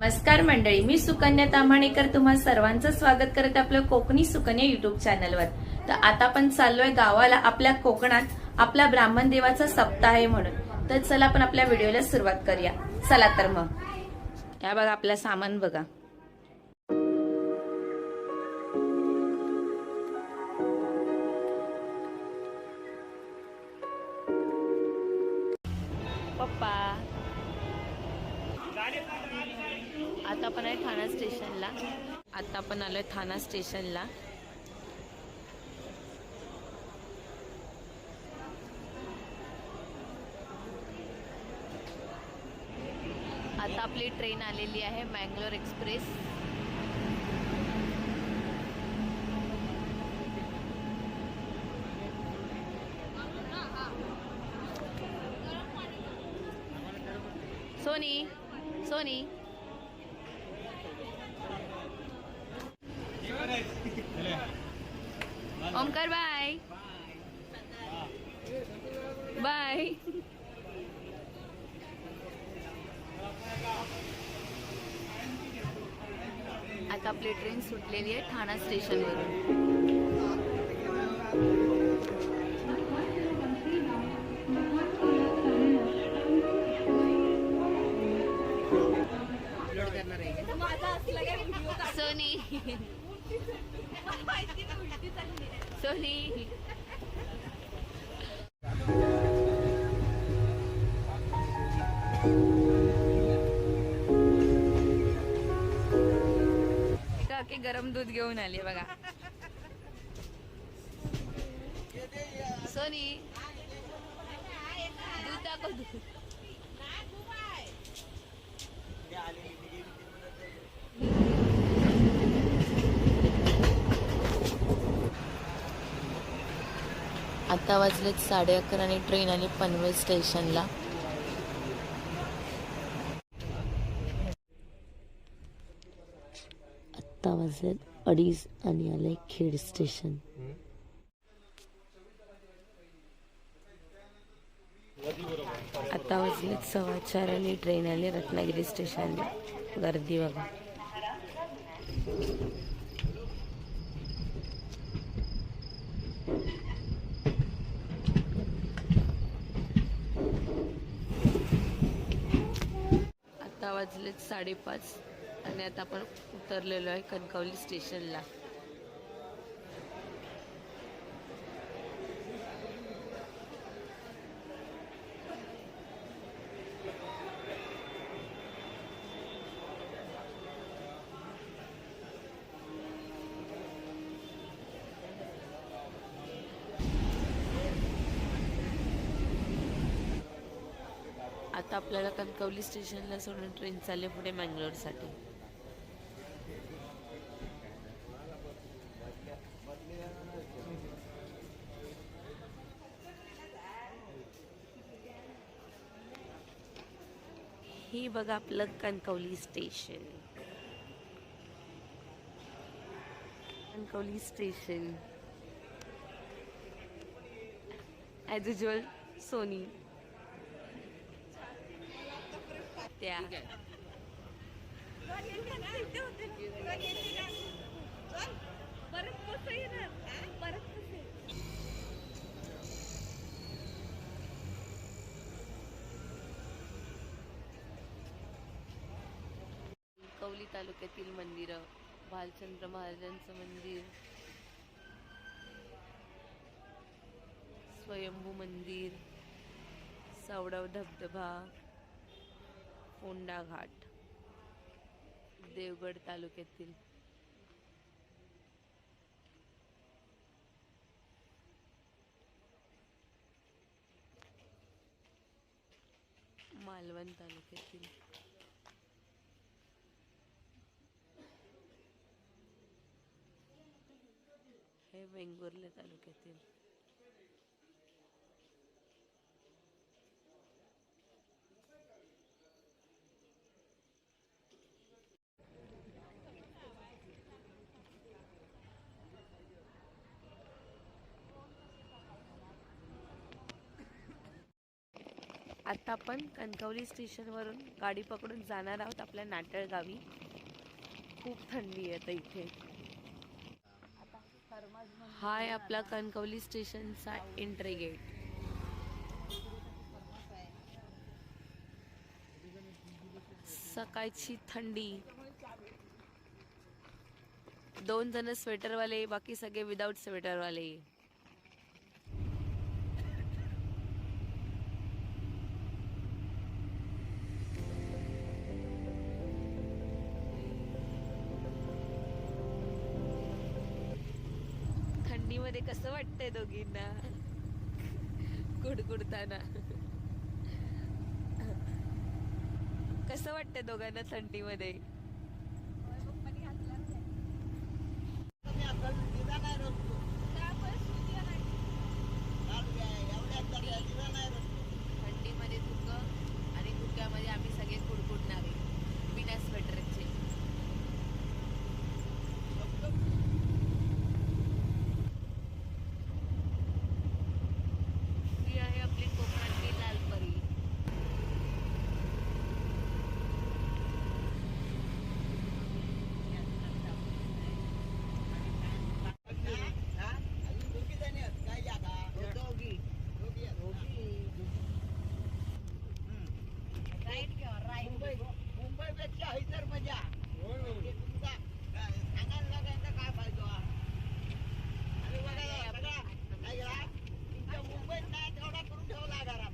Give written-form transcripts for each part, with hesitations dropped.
नमस्कार मंडळी, मी सुकन्या ताम्हाणेकर तुम्हा सर्वांचं स्वागत करते आपलं कोकणी सुकन्या युट्यूब चॅनलवर। तर आता आपण चाललोय गावाला आपल्या कोकणात आपला ब्राह्मण देवाचा सप्ताह आहे म्हणून। तर चला आपण आपल्या व्हिडिओला सुरुवात करूया। चला तर मग या बघा आपलं सामान बघा। पप्पा आता आपण आहे ठाणा स्टेशनला। आता आपण आलोय ठाणा स्टेशनला। आता आपली ट्रेन आलेली आहे Mangalore express. Soni Soni Omkar bye bye. आता आपली ट्रेन सुटलेली आहे ठाणा स्टेशनवरून। सोनी सोनी काकी गरम दूध घेऊन आली बघा। सोनी दूध दाखव दूध। आता वाजलेत 11:30 आणि ट्रेन आली पनवेल स्टेशनला। आता वाजलेत 2:30 आणि आले खेड स्टेशन। आता वाजलेत 4:15 आणि ट्रेन आली रत्नागिरी स्टेशनला। गर्दी बघा। आता वाजलेत 5:30 आणि आता आपण उतरलेलो आहे कणकवली स्टेशनला। आता आपल्याला कणकवली स्टेशनला सोडून ट्रेन चालली पुढे मँगलोरसाठी। ही बघा आपलं Kankavli station. Kankavli station as usual Soni त्या कणकवली तालुक्यातील मंदिरं, भालचंद्र महाराजांचं मंदिर, स्वयंभू मंदिर, सावडव धबधबा, फोंडा घाट, देवगड तालुक्यातील मालवण तालुक्यातील हे वेंगुर्ले तालुक्यातील आता आपण कणकवली स्टेशनवरून गाडी पकडून जाणार आहोत आपल्या नाटळ गावी. खूप थंडी आहे आता इथे. हा आहे आपला कणकवली स्टेशनचा एंट्री गेट. सकाळची थंडी. 2 जण स्वेटरवाले, बाकी सगळे विदाउट स्वेटरवाले. थंडीमध्ये कसं वाटतंय दोघींना कुडकुडताना? कसं वाटतंय दोघांना थंडीमध्ये? थंडीमध्ये धुकं आणि धुक्यामध्ये आम्ही सगळे कुडकुडणारे बिना स्वेटरचे. ही आहे आपली कोकणातली लालपरी. मुंबईपेक्षा इतर मजा तुमचा सांगायला लागायचा काय फायदा? आणि बघा सगळा तुमच्या मुंबईत नाही तेवढा करून ठेवला घरात.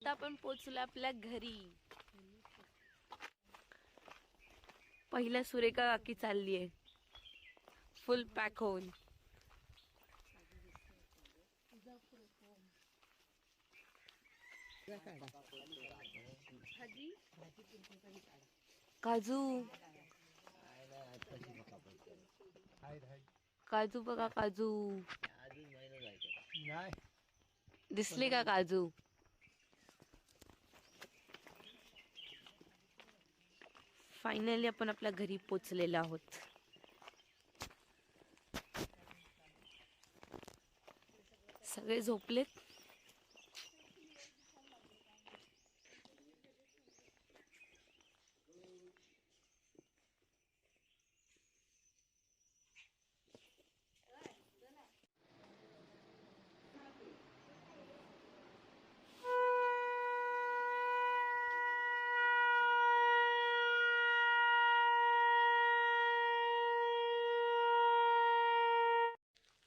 आता आपण पोचलो आपल्या घरी. पहिला सुरेखा काकी चालली आहे फुल पॅक होऊन. काजू काजू बघा, काजू दिसले का काजू? फायनली आपण आपल्या घरी पोचलेलो आहोत. सगळे झोपलेत.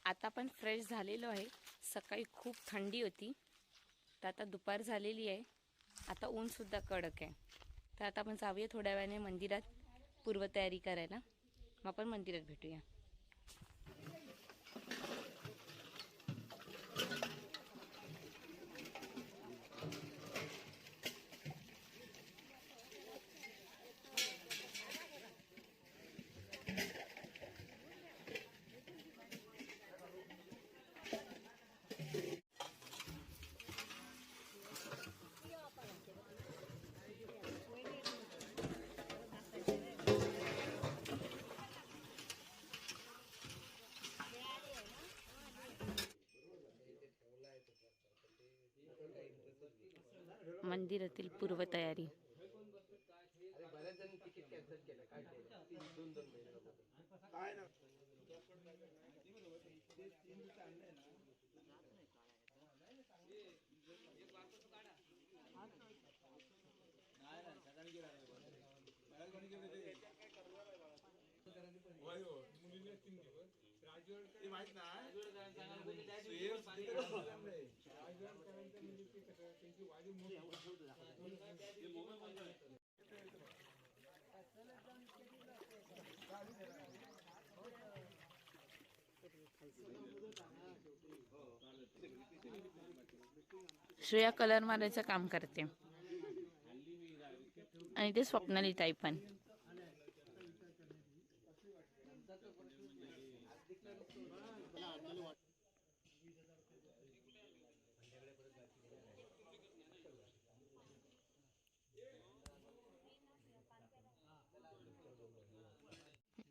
आता आपण फ्रेश झालेलो आहे. सकाळी खूप थंडी होती, तर आता दुपार झालेली आहे. आता ऊन सुद्धा कडक आहे. तर आता आपण जाऊया थोड्या वेळाने मंदिरात पूर्वतयारी करायला. मग आपण मंदिरात भेटूया. मंदिरातील पूर्वतयारी. श्रेया कलर मारायचं काम करते आणि ते स्वप्नाली ताई पण.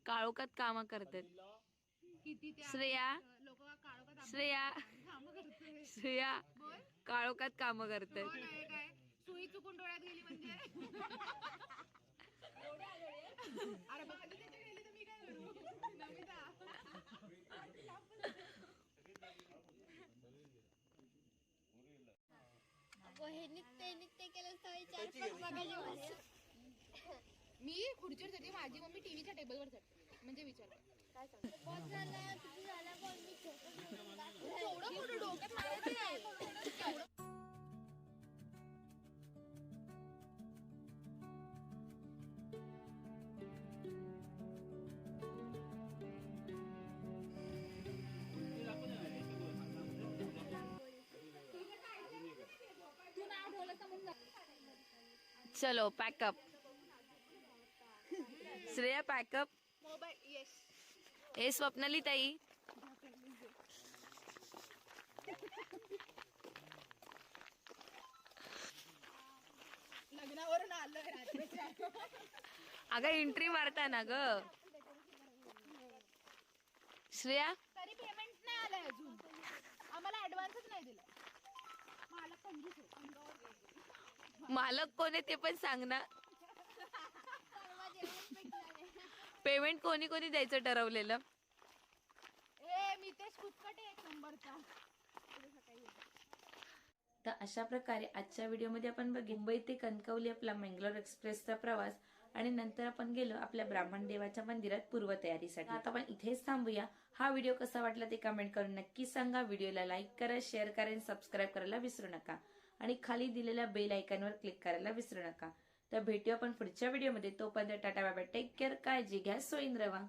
काळोखात कामं करतात. किती त्या श्रेया लोक काळोखात श्रेया कामं करतोय. श्रेया बोल काळोखात कामं करतात. कोण आहे काय सुई चुकून डोळ्यात गेली म्हणजे अरे माझी त्याच्या गेली तर मी काय करू नमिता हे नित्य केलं तर 4-5 बघायला मी खुर्चीवर चढते माझी मम्मी टीव्हीच्या टेबलवर चढते म्हणजे विचार कर. बॉस झाला किती झाला बॉल मी खेळतो एवढं मोठं डोक्यात मारायचं नाही. चलो pack up. Shreya pack up. Mobile yes हे स्वप्नाली ताई लग्नावरून आलोय रात्रीच्या. अगं एंट्री मारता ना ग श्रेया. तरी पेमेंट नाही आलंय अजून आम्हाला ऍडव्हान्सच नाही दिला. मला कंजूस आहे अंगावर मालक कोण आहे ते पण सांग ना. भेटणार पेमेंट कोणी कोणी द्यायचं ठरवलेलं. ए मी तेच कुचकटे एक नंबरचा. तर अशा प्रकारे आजच्या व्हिडिओमध्ये आपण बघितलं मुंबई ते कणकवली आपला मंगलोर एक्सप्रेसचा प्रवास आणि नंतर आपण गेलो आपल्या ब्राह्मण देवाच्या मंदिरात पूर्वतयारीसाठी. आता आपण इथेच थांबूया. हा व्हिडिओ कसा वाटला ते कमेंट करून नक्की सांगा. व्हिडिओला लाईक करा, शेअर करा आणि सबस्क्राईब करायला विसरू नका आणि खाली दिलेल्या बेल आयकॉनवर क्लिक करायला विसरू नका. तर भेटूया आपण पुढच्या व्हिडिओमध्ये. तोपर्यंत tata bye bye, take care, काळजी घ्या, सोईन रवा.